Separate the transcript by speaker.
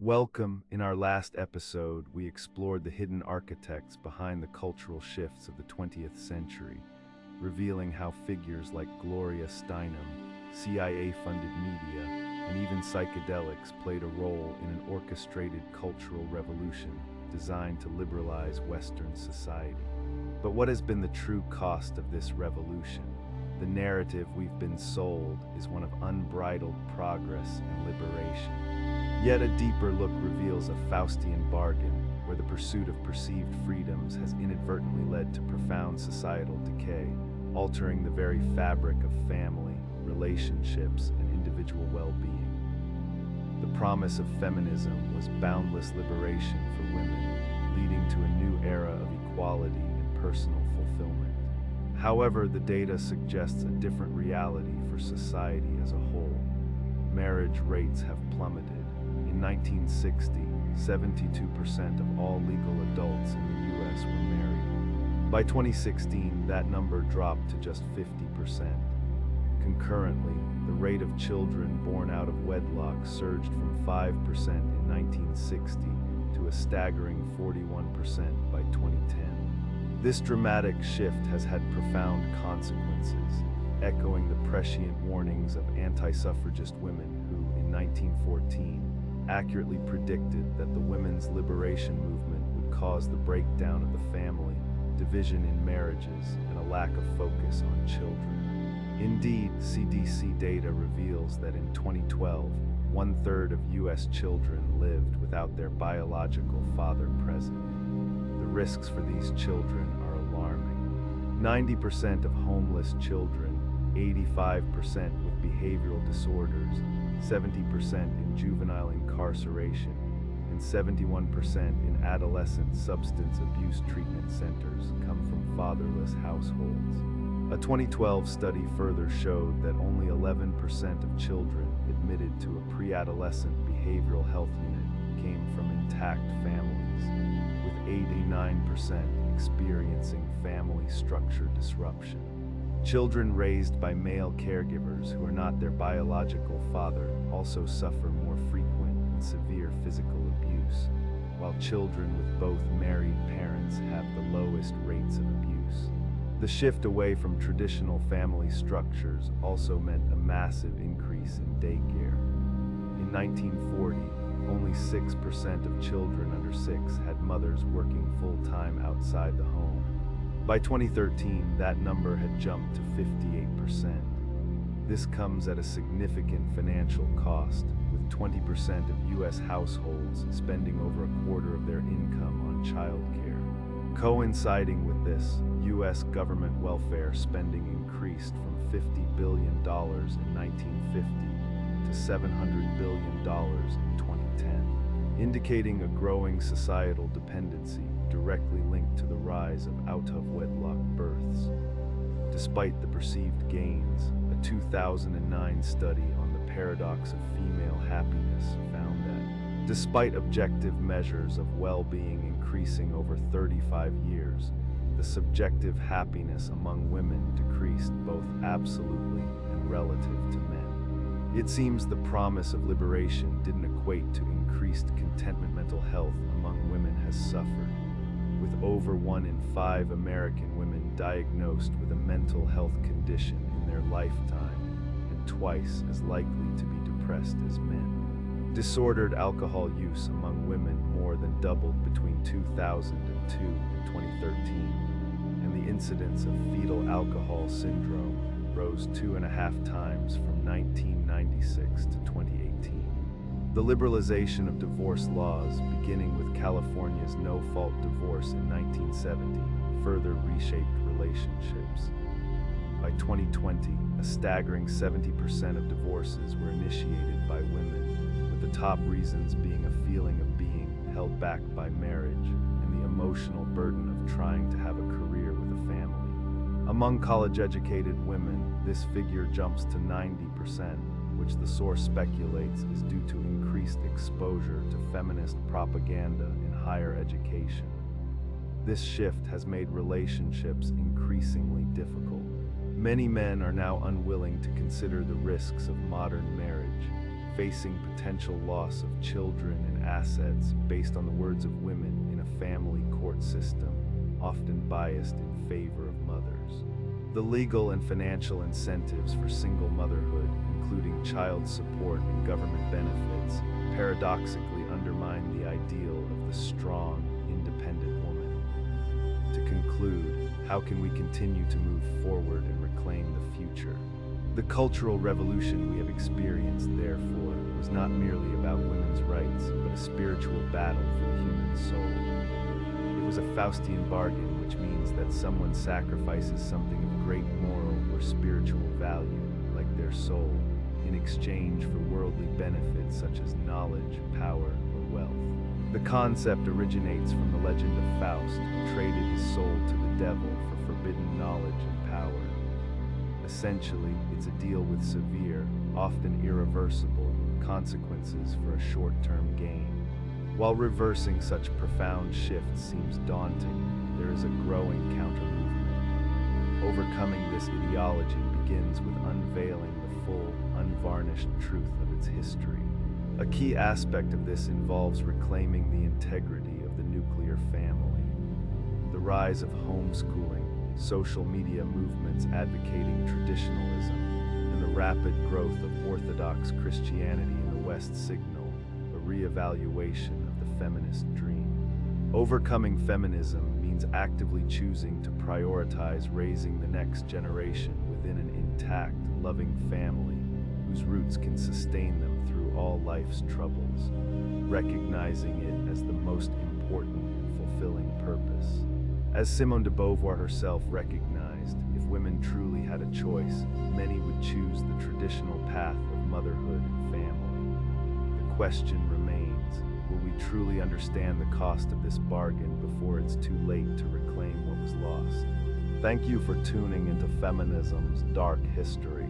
Speaker 1: Welcome. In our last episode, we explored the hidden architects behind the cultural shifts of the 20th century, revealing how figures like Gloria Steinem, CIA-funded media, and even psychedelics played a role in an orchestrated cultural revolution designed to liberalize Western society. But what has been the true cost of this revolution? The narrative we've been sold is one of unbridled progress and liberation. Yet a deeper look reveals a Faustian bargain, where the pursuit of perceived freedoms has inadvertently led to profound societal decay, altering the very fabric of family, relationships, and individual well-being. The promise of feminism was boundless liberation for women, leading to a new era of equality and personal fulfillment. However, the data suggests a different reality for society as a whole. Marriage rates have plummeted. In 1960, 72% of all legal adults in the U.S. were married. By 2016, that number dropped to just 50%. Concurrently, the rate of children born out of wedlock surged from 5% in 1960 to a staggering 41% by 2010. This dramatic shift has had profound consequences, echoing the prescient warnings of anti-suffragist women who, in 1914, accurately predicted that the women's liberation movement would cause the breakdown of the family, division in marriages, and a lack of focus on children. Indeed, CDC data reveals that in 2012, 1/3 of U.S. children lived without their biological father present. The risks for these children are alarming. 90% of homeless children, 85% with behavioral disorders, 70% in juvenile incarceration, and 71% in adolescent substance abuse treatment centers come from fatherless households. A 2012 study further showed that only 11% of children admitted to a pre-adolescent behavioral health unit came from intact families, with 89% experiencing family structure disruption. Children raised by male caregivers who are not their biological father also suffer more frequent and severe physical abuse, while children with both married parents have the lowest rates of abuse. The shift away from traditional family structures also meant a massive increase in daycare. In 1940, only 6% of children under 6 had mothers working full-time outside the home. By 2013, that number had jumped to 58%. This comes at a significant financial cost, with 20% of U.S. households spending over a quarter of their income on childcare. Coinciding with this, U.S. government welfare spending increased from $50 billion in 1950 to $700 billion in 2010, indicating a growing societal dependency directly linked to the rise of out-of-wedlock births. Despite the perceived gains, a 2009 study on the paradox of female happiness found that, despite objective measures of well-being increasing over 35 years, the subjective happiness among women decreased both absolutely and relative to men. It seems the promise of liberation didn't equate to increased contentment. Mental health among women has suffered, with over 1 in 5 American women diagnosed with a mental health condition in their lifetime, and twice as likely to be depressed as men. Disordered alcohol use among women more than doubled between 2002 and 2013, and the incidence of fetal alcohol syndrome rose 2.5 times from 1996 to 2018. The liberalization of divorce laws, beginning with California's no-fault divorce in 1970, further reshaped relationships. By 2020, a staggering 70% of divorces were initiated by women, with the top reasons being a feeling of being held back by marriage and the emotional burden of trying to have a career with a family. Among college-educated women, this figure jumps to 90%, which the source speculates is due to increased exposure to feminist propaganda in higher education. This shift has made relationships increasingly difficult. Many men are now unwilling to consider the risks of modern marriage, facing potential loss of children and assets based on the words of women in a family court system, often biased in favor of mothers. The legal and financial incentives for single motherhood, including child support and government benefits, paradoxically undermine the ideal of the strong, independent woman. To conclude, how can we continue to move forward and reclaim the future? The cultural revolution we have experienced, therefore, was not merely about women's rights, but a spiritual battle for the human soul. It was a Faustian bargain, which means that someone sacrifices something of great moral or spiritual value, like their soul, in exchange for worldly benefits such as knowledge, power, or wealth. The concept originates from the legend of Faust, who traded his soul to the devil for forbidden knowledge and power. Essentially, it's a deal with severe, often irreversible, consequences for a short-term gain. While reversing such profound shifts seems daunting, there is a growing counter-movement. Overcoming this ideology begins with unveiling the full, unvarnished truth of its history. A key aspect of this involves reclaiming the integrity of the nuclear family. The rise of homeschooling, social media movements advocating traditionalism, and the rapid growth of Orthodox Christianity in the West signal a re-evaluation of the feminist dream. Overcoming feminism means actively choosing to prioritize raising the next generation within an intact, loving family whose roots can sustain them through all life's troubles, recognizing it as the most important and fulfilling purpose. As Simone de Beauvoir herself recognized, if women truly had a choice, many would choose the traditional path of motherhood and family. The question remains, will we truly understand the cost of this bargain before it's too late to reclaim what was lost? Thank you for tuning into feminism's dark history.